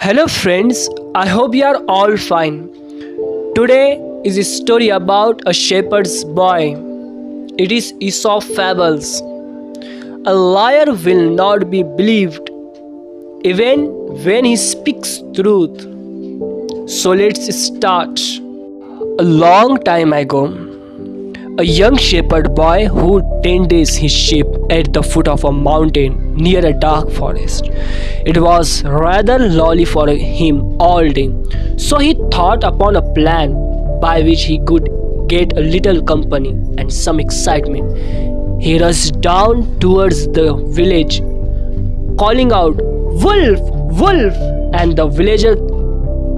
Hello friends, I hope you are all fine. Today is a story about a shepherd's boy. It is Aesop Fables. A liar will not be believed even when he speaks truth. So let's start. A long time ago, a young shepherd boy who tended his sheep at the foot of a mountain near a dark forest. It was rather lonely for him all day, so he thought upon a plan by which he could get a little company and some excitement. He rushed down towards the village, calling out, "Wolf! Wolf!" And the villagers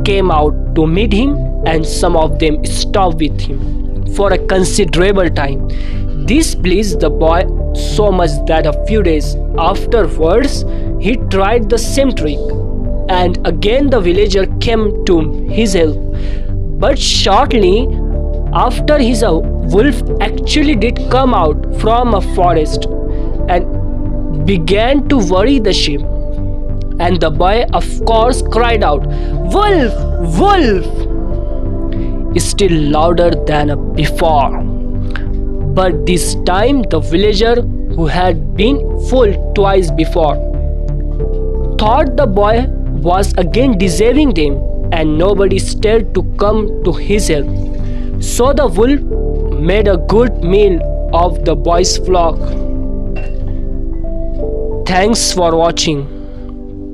came out to meet him, and some of them stopped with him for a considerable time. This pleased the boy so much that a few days afterwards he tried the same trick, and again the villager came to his help. But shortly after, his wolf actually did come out from a forest and began to worry the sheep. And the boy, of course, cried out, "Wolf! Wolf!" still louder than before. But this time the villager, who had been fooled twice before, thought the boy was again deceiving them, and nobody dared to come to his help. So the wolf made a good meal of the boy's flock. Thanks for watching.